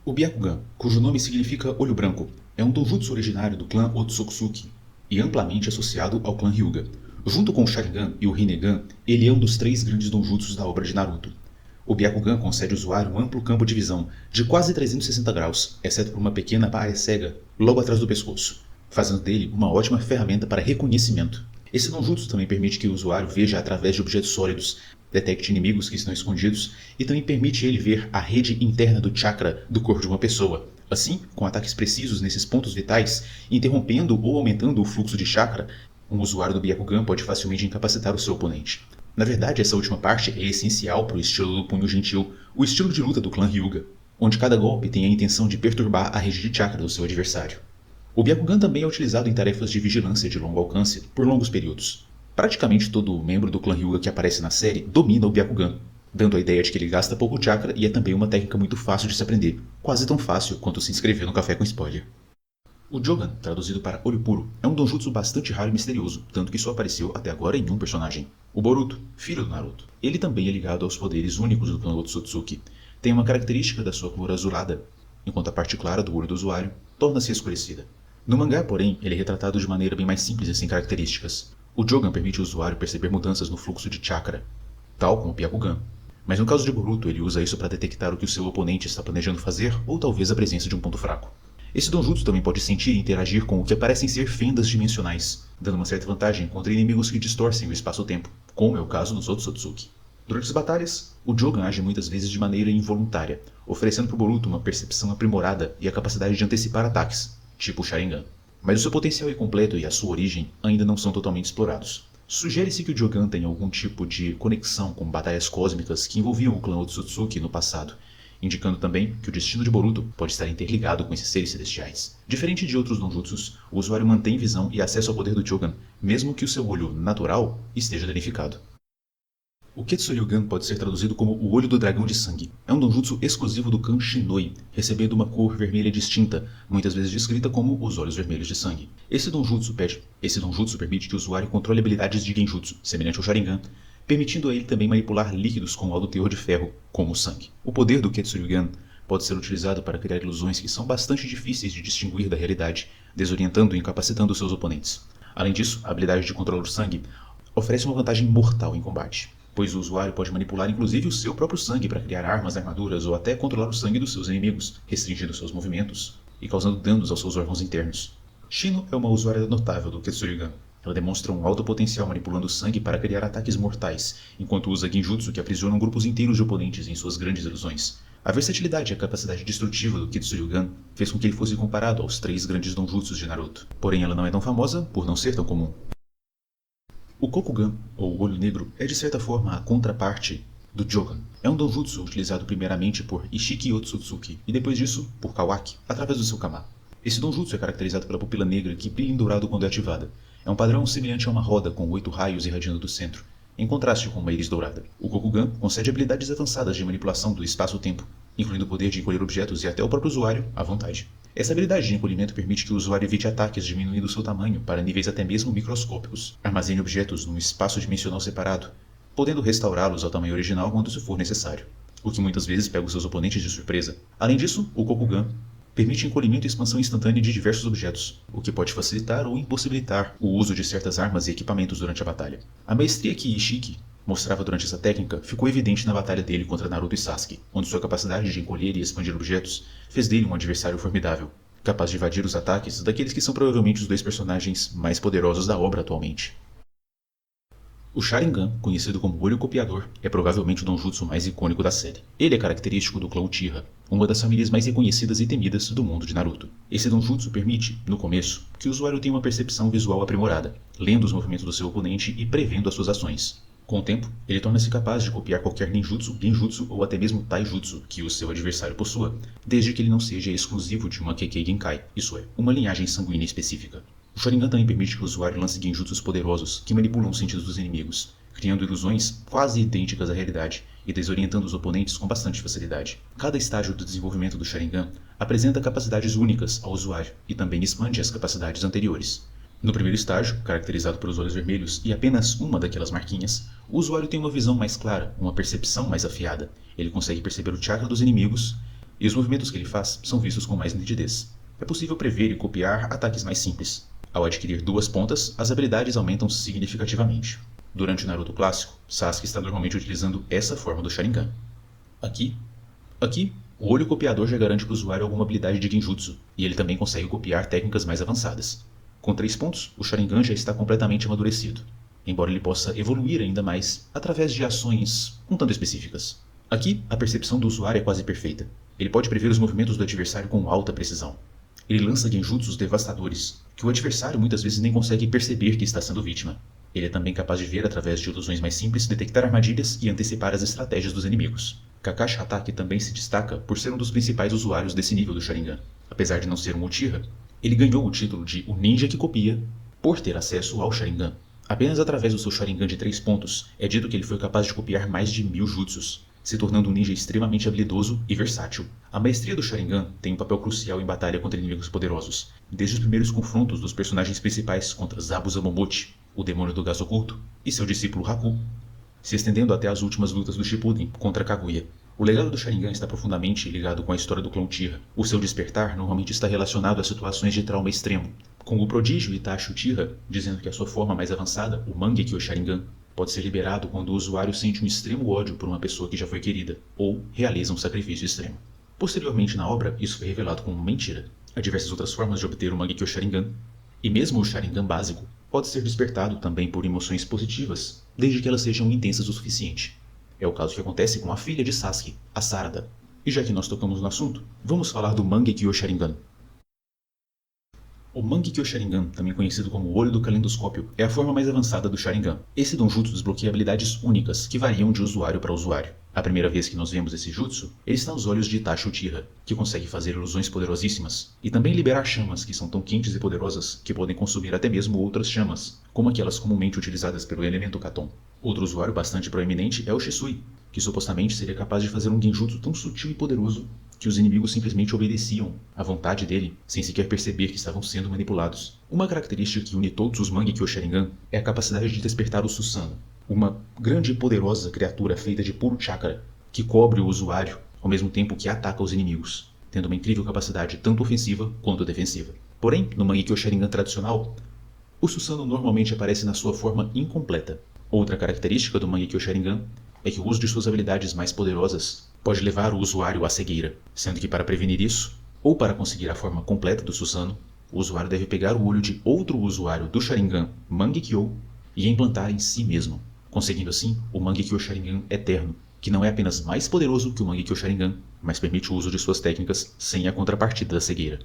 O Byakugan, cujo nome significa Olho Branco, é um doujutsu originário do clã Otsutsuki e amplamente associado ao clã Hyuga. Junto com o Sharingan e o Rinnegan, ele é um dos 3 grandes doujutsus da obra de Naruto. O Byakugan concede ao usuário um amplo campo de visão, de quase 360 graus, exceto por uma pequena área cega logo atrás do pescoço, fazendo dele uma ótima ferramenta para reconhecimento. Esse doujutsu também permite que o usuário veja através de objetos sólidos, detecte inimigos que estão escondidos e também permite ele ver a rede interna do chakra do corpo de uma pessoa. Assim, com ataques precisos nesses pontos vitais, interrompendo ou aumentando o fluxo de chakra, um usuário do Byakugan pode facilmente incapacitar o seu oponente. Na verdade, essa última parte é essencial para o estilo do punho gentil, o estilo de luta do clã Hyuga, onde cada golpe tem a intenção de perturbar a rede de chakra do seu adversário. O Byakugan também é utilizado em tarefas de vigilância de longo alcance por longos períodos. Praticamente todo membro do clã Hyuga que aparece na série domina o Byakugan, dando a ideia de que ele gasta pouco chakra e é também uma técnica muito fácil de se aprender, quase tão fácil quanto se inscrever no Café com Spoiler. O Jogan, traduzido para Olho Puro, é um doujutsu bastante raro e misterioso, tanto que só apareceu até agora em um personagem. O Boruto, filho do Naruto. Ele também é ligado aos poderes únicos do clã Otsutsuki. Tem uma característica da sua cor azulada, enquanto a parte clara do olho do usuário torna-se escurecida. No mangá, porém, ele é retratado de maneira bem mais simples e sem características. O Jogan permite ao usuário perceber mudanças no fluxo de chakra, tal como o Byakugan. Mas no caso de Boruto, ele usa isso para detectar o que o seu oponente está planejando fazer ou talvez a presença de um ponto fraco. Esse doujutsu também pode sentir e interagir com o que parecem ser fendas dimensionais, dando uma certa vantagem contra inimigos que distorcem o espaço-tempo, como é o caso dos Otsutsuki. Durante as batalhas, o Jogan age muitas vezes de maneira involuntária, oferecendo para o Boruto uma percepção aprimorada e a capacidade de antecipar ataques, tipo o Sharingan. Mas o seu potencial é completo e a sua origem ainda não são totalmente explorados. Sugere-se que o Jogan tenha algum tipo de conexão com batalhas cósmicas que envolviam o clã Otsutsuki no passado, indicando também que o destino de Boruto pode estar interligado com esses seres celestiais. Diferente de outros doujutsus, o usuário mantém visão e acesso ao poder do Jogan, mesmo que o seu olho natural esteja danificado. O Ketsuryugan pode ser traduzido como o Olho do Dragão de Sangue. É um doujutsu exclusivo do Clã Shinoi, recebendo uma cor vermelha distinta, muitas vezes descrita como os Olhos Vermelhos de Sangue. Esse doujutsu permite que o usuário controle habilidades de Genjutsu, semelhante ao Sharingan, permitindo a ele também manipular líquidos com alto teor de ferro, como o sangue. O poder do Ketsuryugan pode ser utilizado para criar ilusões que são bastante difíceis de distinguir da realidade, desorientando e incapacitando seus oponentes. Além disso, a habilidade de controlar o sangue oferece uma vantagem mortal em combate, pois o usuário pode manipular inclusive o seu próprio sangue para criar armas, armaduras ou até controlar o sangue dos seus inimigos, restringindo seus movimentos e causando danos aos seus órgãos internos. Shino é uma usuária notável do Ketsuryugan. Ela demonstra um alto potencial manipulando o sangue para criar ataques mortais, enquanto usa Genjutsu que aprisionam grupos inteiros de oponentes em suas grandes ilusões. A versatilidade e a capacidade destrutiva do Ketsuryugan fez com que ele fosse comparado aos 3 grandes donjutsus de Naruto. Porém, ela não é tão famosa por não ser tão comum. O Kokugan, ou Olho Negro, é de certa forma a contraparte do Jogan. É um donjutsu utilizado primeiramente por Ishiki Otsutsuki e depois disso por Kawaki, através do seu Kama. Esse donjutsu é caracterizado pela pupila negra que brilha em dourado quando é ativada. É um padrão semelhante a uma roda com 8 raios irradiando do centro, em contraste com uma íris dourada. O Kokugan concede habilidades avançadas de manipulação do espaço-tempo, incluindo o poder de encolher objetos e até o próprio usuário à vontade. Essa habilidade de encolhimento permite que o usuário evite ataques diminuindo seu tamanho para níveis até mesmo microscópicos, armazene objetos num espaço dimensional separado, podendo restaurá-los ao tamanho original quando isso for necessário, o que muitas vezes pega os seus oponentes de surpresa. Além disso, o Kokugan permite encolhimento e expansão instantânea de diversos objetos, o que pode facilitar ou impossibilitar o uso de certas armas e equipamentos durante a batalha. A maestria que Ishiki mostrava durante essa técnica ficou evidente na batalha dele contra Naruto e Sasuke, onde sua capacidade de encolher e expandir objetos fez dele um adversário formidável, capaz de evadir os ataques daqueles que são provavelmente os 2 personagens mais poderosos da obra atualmente. O Sharingan, conhecido como Olho Copiador, é provavelmente o donjutsu mais icônico da série. Ele é característico do clã Uchiha, uma das famílias mais reconhecidas e temidas do mundo de Naruto. Esse donjutsu permite, no começo, que o usuário tenha uma percepção visual aprimorada, lendo os movimentos do seu oponente e prevendo as suas ações. Com o tempo, ele torna-se capaz de copiar qualquer ninjutsu, genjutsu ou até mesmo taijutsu que o seu adversário possua, desde que ele não seja exclusivo de uma Kekkei Genkai, isso é, uma linhagem sanguínea específica. O Sharingan também permite que o usuário lance genjutsus poderosos que manipulam os sentidos dos inimigos, criando ilusões quase idênticas à realidade e desorientando os oponentes com bastante facilidade. Cada estágio do desenvolvimento do Sharingan apresenta capacidades únicas ao usuário e também expande as capacidades anteriores. No primeiro estágio, caracterizado pelos olhos vermelhos e apenas uma daquelas marquinhas, o usuário tem uma visão mais clara, uma percepção mais afiada. Ele consegue perceber o chakra dos inimigos e os movimentos que ele faz são vistos com mais nitidez. É possível prever e copiar ataques mais simples. Ao adquirir duas pontas, as habilidades aumentam significativamente. Durante o Naruto clássico, Sasuke está normalmente utilizando essa forma do Sharingan. Aqui, o olho copiador já garante para o usuário alguma habilidade de Genjutsu, e ele também consegue copiar técnicas mais avançadas. Com 3 pontos, o Sharingan já está completamente amadurecido, embora ele possa evoluir ainda mais através de ações um tanto específicas. Aqui, a percepção do usuário é quase perfeita. Ele pode prever os movimentos do adversário com alta precisão. Ele lança genjutsus devastadores, que o adversário muitas vezes nem consegue perceber que está sendo vítima. Ele é também capaz de ver através de ilusões mais simples, detectar armadilhas e antecipar as estratégias dos inimigos. Kakashi Hatake também se destaca por ser um dos principais usuários desse nível do Sharingan. Apesar de não ser um Uchiha, ele ganhou o título de o ninja que copia por ter acesso ao Sharingan. Apenas através do seu Sharingan de 3 pontos é dito que ele foi capaz de copiar mais de 1000 jutsus, se tornando um ninja extremamente habilidoso e versátil. A maestria do Sharingan tem um papel crucial em batalha contra inimigos poderosos, desde os primeiros confrontos dos personagens principais contra Zabu Zamomote, o demônio do gás oculto, e seu discípulo Haku, se estendendo até as últimas lutas do Shippuden contra Kaguya. O legado do Sharingan está profundamente ligado com a história do clã Uchiha. O seu despertar normalmente está relacionado a situações de trauma extremo, com o prodígio Itachi Uchiha dizendo que a sua forma mais avançada, o Mangekyo Sharingan, pode ser liberado quando o usuário sente um extremo ódio por uma pessoa que já foi querida, ou realiza um sacrifício extremo. Posteriormente na obra, isso foi revelado como mentira. Há diversas outras formas de obter o Mangekyo Sharingan, e mesmo o Sharingan básico pode ser despertado também por emoções positivas, desde que elas sejam intensas o suficiente. É o caso que acontece com a filha de Sasuke, a Sarada. E já que nós tocamos no assunto, vamos falar do Mangekyo Sharingan. O Mangekyo Sharingan, também conhecido como o Olho do Calendoscópio, é a forma mais avançada do Sharingan. Esse Donjutsu desbloqueia habilidades únicas, que variam de usuário para usuário. A primeira vez que nós vemos esse jutsu, ele está nos olhos de Itachi Uchiha, que consegue fazer ilusões poderosíssimas, e também liberar chamas que são tão quentes e poderosas que podem consumir até mesmo outras chamas, como aquelas comumente utilizadas pelo elemento Katon. Outro usuário bastante proeminente é o Shisui, que supostamente seria capaz de fazer um genjutsu tão sutil e poderoso que os inimigos simplesmente obedeciam à vontade dele, sem sequer perceber que estavam sendo manipulados. Uma característica que une todos os Mangekyo Sharingan é a capacidade de despertar o Susanoo, uma grande e poderosa criatura feita de puro chakra, que cobre o usuário ao mesmo tempo que ataca os inimigos, tendo uma incrível capacidade tanto ofensiva quanto defensiva. Porém, no Mangekyo Sharingan tradicional, o Susanoo normalmente aparece na sua forma incompleta. Outra característica do Mangekyo Sharingan é que o uso de suas habilidades mais poderosas pode levar o usuário à cegueira, sendo que para prevenir isso, ou para conseguir a forma completa do Susanoo, o usuário deve pegar o olho de outro usuário do Sharingan Mangekyo e implantar em si mesmo, conseguindo assim o Mangekyo Sharingan eterno, que não é apenas mais poderoso que o Mangekyo Sharingan, mas permite o uso de suas técnicas sem a contrapartida da cegueira.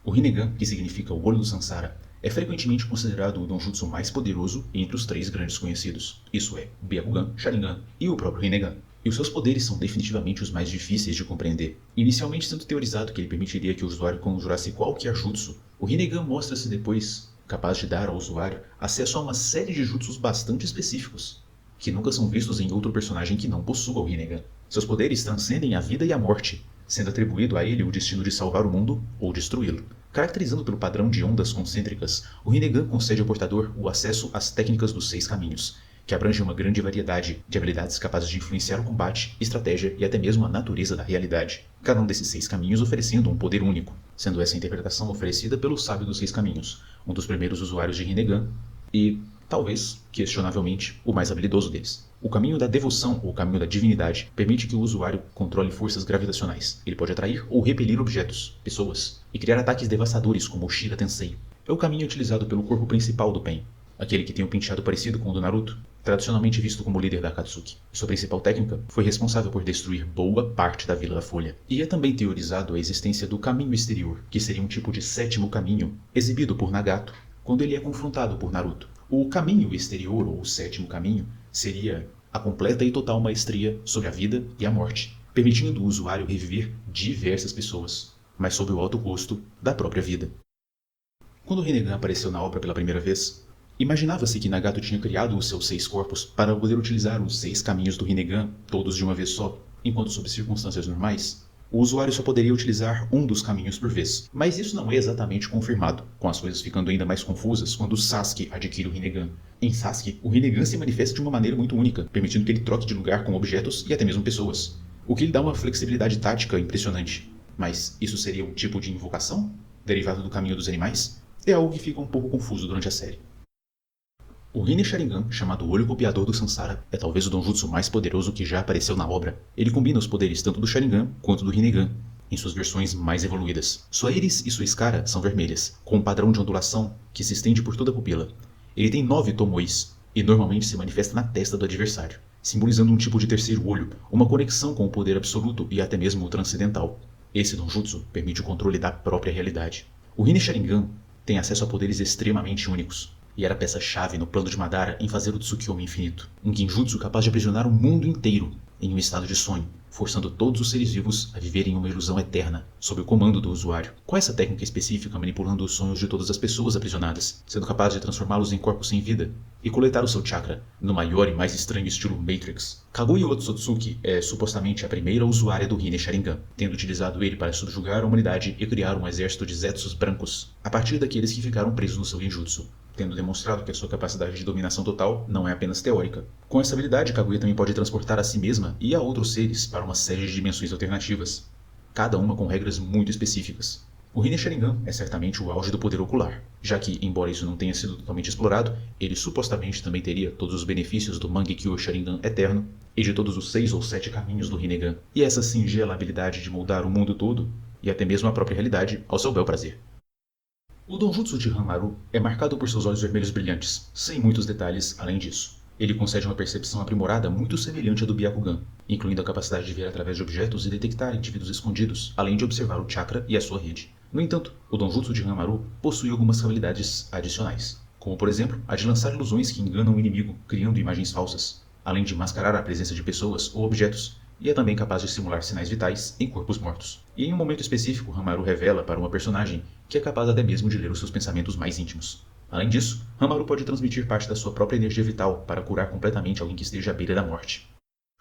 O Rinnegan, que significa o Olho do Samsara, é frequentemente considerado o Donjutsu mais poderoso entre os 3 grandes conhecidos, isso é, o Byakugan, Sharingan e o próprio Rinnegan. E os seus poderes são definitivamente os mais difíceis de compreender. Inicialmente sendo teorizado que ele permitiria que o usuário conjurasse qualquer jutsu, o Rinnegan mostra-se depois capaz de dar ao usuário acesso a uma série de jutsus bastante específicos, que nunca são vistos em outro personagem que não possua o Rinnegan. Seus poderes transcendem a vida e a morte, sendo atribuído a ele o destino de salvar o mundo ou destruí-lo. Caracterizando pelo padrão de ondas concêntricas, o Rinnegan concede ao portador o acesso às técnicas dos 6 caminhos, que abrangem uma grande variedade de habilidades capazes de influenciar o combate, estratégia e até mesmo a natureza da realidade. Cada um desses 6 caminhos oferecendo um poder único, sendo essa interpretação oferecida pelo Sábio dos 6 Caminhos, um dos primeiros usuários de Rinnegan e, talvez, questionavelmente, o mais habilidoso deles. O caminho da devoção, ou caminho da divindade, permite que o usuário controle forças gravitacionais. Ele pode atrair ou repelir objetos, pessoas, e criar ataques devastadores como o Shira Tensei. É o caminho utilizado pelo corpo principal do Pain, aquele que tem um penteado parecido com o do Naruto, tradicionalmente visto como líder da Akatsuki. Sua principal técnica foi responsável por destruir boa parte da Vila da Folha. E é também teorizado a existência do Caminho Exterior, que seria um tipo de 7º caminho, exibido por Nagato quando ele é confrontado por Naruto. O Caminho Exterior, ou o 7º caminho, seria a completa e total maestria sobre a vida e a morte, permitindo o usuário reviver diversas pessoas, mas sob o alto custo da própria vida. Quando o Rinnegan apareceu na obra pela primeira vez, imaginava-se que Nagato tinha criado os seus 6 corpos para poder utilizar os 6 caminhos do Rinnegan, todos de uma vez só, enquanto sob circunstâncias normais, o usuário só poderia utilizar um dos caminhos por vez. Mas isso não é exatamente confirmado, com as coisas ficando ainda mais confusas quando Sasuke adquire o Rinnegan. Em Sasuke, o Rinnegan se manifesta de uma maneira muito única, permitindo que ele troque de lugar com objetos e até mesmo pessoas. o que lhe dá uma flexibilidade tática impressionante. Mas isso seria um tipo de invocação? Derivado do caminho dos animais? É algo que fica um pouco confuso durante a série. O Rinne Sharingan, chamado Olho Copiador do Sansara, é talvez o Donjutsu mais poderoso que já apareceu na obra. Ele combina os poderes tanto do Sharingan quanto do Rinnegan, em suas versões mais evoluídas. Sua íris e sua escara são vermelhas, com um padrão de ondulação que se estende por toda a pupila. Ele tem 9 tomois, e normalmente se manifesta na testa do adversário, simbolizando um tipo de terceiro olho, uma conexão com o poder absoluto e até mesmo o transcendental. Esse Donjutsu permite o controle da própria realidade. O Rinne Sharingan tem acesso a poderes extremamente únicos, e era peça-chave no plano de Madara em fazer o Tsukiyomi infinito, um genjutsu capaz de aprisionar o mundo inteiro em um estado de sonho, forçando todos os seres vivos a viverem uma ilusão eterna, sob o comando do usuário. Com essa técnica específica manipulando os sonhos de todas as pessoas aprisionadas, sendo capaz de transformá-los em corpos sem vida, e coletar o seu chakra, no maior e mais estranho estilo Matrix. Kaguya Otsutsuki é supostamente a primeira usuária do Rinne Sharingan, tendo utilizado ele para subjugar a humanidade e criar um exército de Zetsus brancos, a partir daqueles que ficaram presos no seu genjutsu, tendo demonstrado que a sua capacidade de dominação total não é apenas teórica. Com essa habilidade, Kaguya também pode transportar a si mesma e a outros seres para uma série de dimensões alternativas, cada uma com regras muito específicas. O Rinne Sharingan é certamente o auge do poder ocular, já que, embora isso não tenha sido totalmente explorado, ele supostamente também teria todos os benefícios do Mangekyo Sharingan Eterno e de todos os 6 ou 7 caminhos do Rinnegan, e essa singela habilidade de moldar o mundo todo, e até mesmo a própria realidade, ao seu bel prazer. O Donjutsu de Hanmaru é marcado por seus olhos vermelhos brilhantes, sem muitos detalhes além disso. Ele concede uma percepção aprimorada muito semelhante à do Byakugan, incluindo a capacidade de ver através de objetos e detectar indivíduos escondidos, além de observar o chakra e a sua rede. No entanto, o Donjutsu de Hanmaru possui algumas habilidades adicionais, como por exemplo a de lançar ilusões que enganam o inimigo, criando imagens falsas, além de mascarar a presença de pessoas ou objetos, e é também capaz de simular sinais vitais em corpos mortos. E em um momento específico, Hanmaru revela para uma personagem que é capaz até mesmo de ler os seus pensamentos mais íntimos. Além disso, Hanmaru pode transmitir parte da sua própria energia vital para curar completamente alguém que esteja à beira da morte.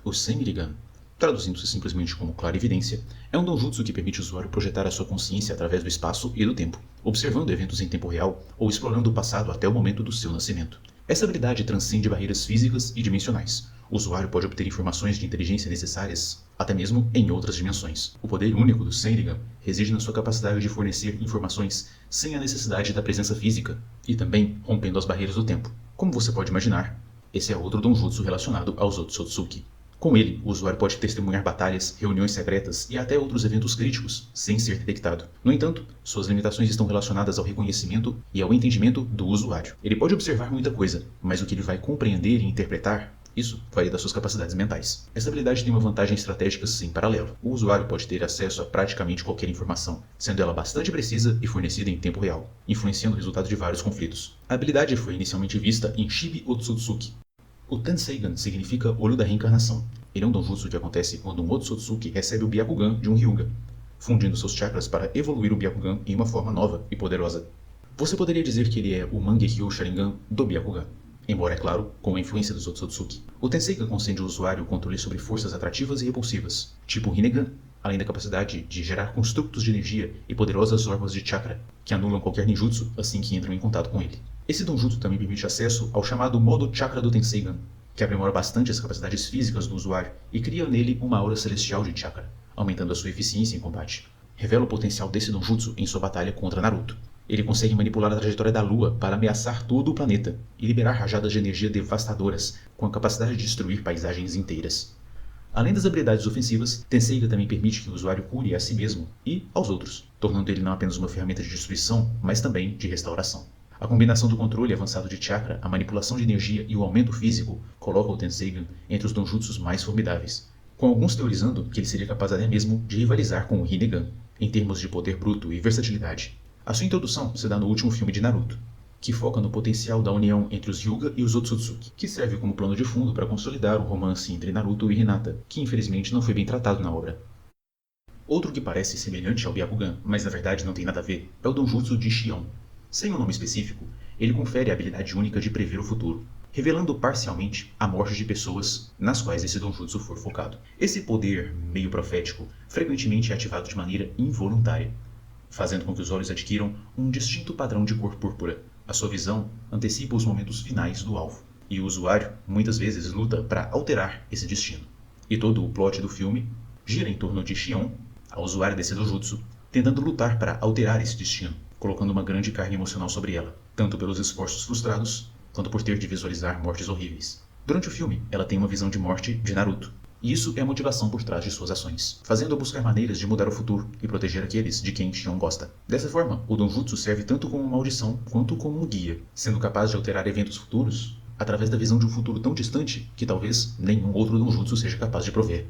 O Senrigan, traduzindo-se simplesmente como clarividência, é um donjutsu que permite o usuário projetar a sua consciência através do espaço e do tempo, observando eventos em tempo real ou explorando o passado até o momento do seu nascimento. Essa habilidade transcende barreiras físicas e dimensionais. O usuário pode obter informações de inteligência necessárias, até mesmo em outras dimensões. O poder único do Senrigan reside na sua capacidade de fornecer informações sem a necessidade da presença física, e também rompendo as barreiras do tempo. Como você pode imaginar, esse é outro donjutsu relacionado aos Otsutsuki. Com ele, o usuário pode testemunhar batalhas, reuniões secretas e até outros eventos críticos, sem ser detectado. No entanto, suas limitações estão relacionadas ao reconhecimento e ao entendimento do usuário. Ele pode observar muita coisa, mas o que ele vai compreender e interpretar, isso varia das suas capacidades mentais. Essa habilidade tem uma vantagem estratégica sem paralelo. O usuário pode ter acesso a praticamente qualquer informação, sendo ela bastante precisa e fornecida em tempo real, influenciando o resultado de vários conflitos. A habilidade foi inicialmente vista em Shibi Otsutsuki. O Tenseigan significa Olho da Reencarnação. Ele é um donjutsu que acontece quando um Otsutsuki recebe o Byakugan de um Hyuga, fundindo seus chakras para evoluir o Byakugan em uma forma nova e poderosa. Você poderia dizer que ele é o Mangekyo Sharingan do Byakugan, embora, é claro, com a influência dos Otsutsuki. O Tenseigan concede ao usuário o controle sobre forças atrativas e repulsivas, tipo Rinnegan, além da capacidade de gerar construtos de energia e poderosas orbas de chakra, que anulam qualquer ninjutsu assim que entram em contato com ele. Esse donjutsu também permite acesso ao chamado modo chakra do Tenseigan, que aprimora bastante as capacidades físicas do usuário e cria nele uma aura celestial de chakra, aumentando a sua eficiência em combate. Revela o potencial desse donjutsu em sua batalha contra Naruto. Ele consegue manipular a trajetória da Lua para ameaçar todo o planeta e liberar rajadas de energia devastadoras com a capacidade de destruir paisagens inteiras. Além das habilidades ofensivas, Tenseiga também permite que o usuário cure a si mesmo e aos outros, tornando ele não apenas uma ferramenta de destruição, mas também de restauração. A combinação do controle avançado de chakra, a manipulação de energia e o aumento físico coloca o Tenseigan entre os donjutsus mais formidáveis, com alguns teorizando que ele seria capaz até mesmo de rivalizar com o Rinnegan, em termos de poder bruto e versatilidade. A sua introdução se dá no último filme de Naruto, que foca no potencial da união entre os Hyuga e os Otsutsuki, que serve como plano de fundo para consolidar o romance entre Naruto e Hinata, que infelizmente não foi bem tratado na obra. Outro que parece semelhante ao Byakugan, mas na verdade não tem nada a ver, é o Donjutsu de Shion. Sem um nome específico, ele confere a habilidade única de prever o futuro, revelando parcialmente a morte de pessoas nas quais esse donjutsu for focado. Esse poder meio profético frequentemente é ativado de maneira involuntária, fazendo com que os olhos adquiram um distinto padrão de cor púrpura. A sua visão antecipa os momentos finais do alvo, e o usuário muitas vezes luta para alterar esse destino. E todo o plot do filme gira em torno de Xion, a usuária desse dojutsu, tentando lutar para alterar esse destino, colocando uma grande carga emocional sobre ela, tanto pelos esforços frustrados, quanto por ter de visualizar mortes horríveis. Durante o filme, ela tem uma visão de morte de Naruto, e isso é a motivação por trás de suas ações, fazendo-a buscar maneiras de mudar o futuro e proteger aqueles de quem Xion gosta. Dessa forma, o Donjutsu serve tanto como uma maldição quanto como um guia, sendo capaz de alterar eventos futuros através da visão de um futuro tão distante que talvez nenhum outro Donjutsu seja capaz de prover.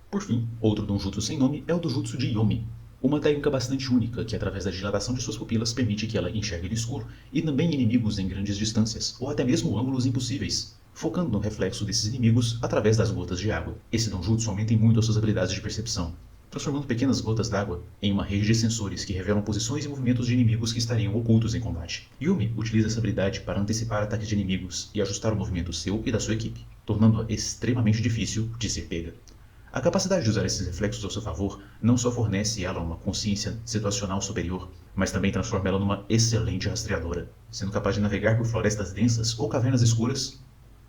Por fim, outro Donjutsu sem nome é o Dojutsu de Yomi, uma técnica bastante única que, através da dilatação de suas pupilas, permite que ela enxergue no escuro e também inimigos em grandes distâncias, ou até mesmo ângulos impossíveis, focando no reflexo desses inimigos através das gotas de água. Esse Donjutsu aumenta muito as suas habilidades de percepção, transformando pequenas gotas d'água em uma rede de sensores que revelam posições e movimentos de inimigos que estariam ocultos em combate. Yumi utiliza essa habilidade para antecipar ataques de inimigos e ajustar o movimento seu e da sua equipe, tornando-a extremamente difícil de ser pega. A capacidade de usar esses reflexos ao seu favor não só fornece ela uma consciência situacional superior, mas também transforma ela numa excelente rastreadora, sendo capaz de navegar por florestas densas ou cavernas escuras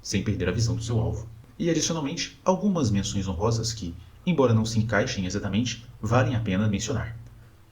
sem perder a visão do seu alvo. E, adicionalmente, algumas menções honrosas que, embora não se encaixem exatamente, valem a pena mencionar.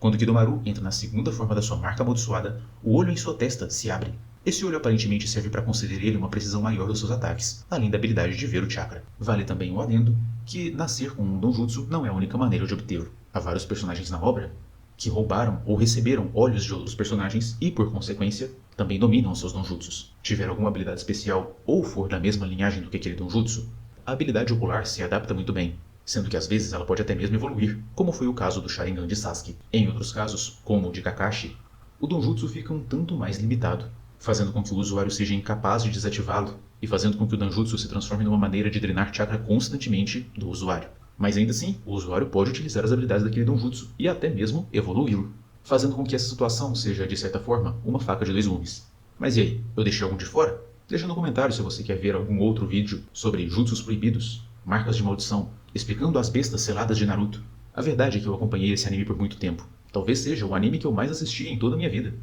Quando Kidomaru entra na segunda forma da sua marca amaldiçoada, o olho em sua testa se abre. Esse olho aparentemente serve para conceder ele uma precisão maior dos seus ataques, além da habilidade de ver o chakra. Vale também o adendo que nascer com um Donjutsu não é a única maneira de obtê-lo. Há vários personagens na obra que roubaram ou receberam olhos de outros personagens e, por consequência, também dominam seus Donjutsus. Tiver alguma habilidade especial ou for da mesma linhagem do que aquele Donjutsu, a habilidade ocular se adapta muito bem, sendo que às vezes ela pode até mesmo evoluir, como foi o caso do Sharingan de Sasuke. Em outros casos, como o de Kakashi, o Donjutsu fica um tanto mais limitado, fazendo com que o usuário seja incapaz de desativá-lo e fazendo com que o Danjutsu se transforme numa maneira de drenar chakra constantemente do usuário. Mas ainda assim, o usuário pode utilizar as habilidades daquele Danjutsu e até mesmo evoluí-lo, fazendo com que essa situação seja, de certa forma, uma faca de dois gumes. Mas e aí, eu deixei algum de fora? Deixa no comentário se você quer ver algum outro vídeo sobre jutsus proibidos, marcas de maldição, explicando as bestas seladas de Naruto. A verdade é que eu acompanhei esse anime por muito tempo. Talvez seja o anime que eu mais assisti em toda a minha vida,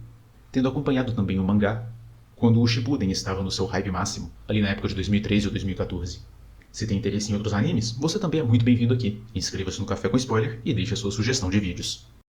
tendo acompanhado também o mangá, quando o Shippuden estava no seu hype máximo, ali na época de 2013 ou 2014. Se tem interesse em outros animes, você também é muito bem-vindo aqui. Inscreva-se no Café com Spoiler e deixe a sua sugestão de vídeos.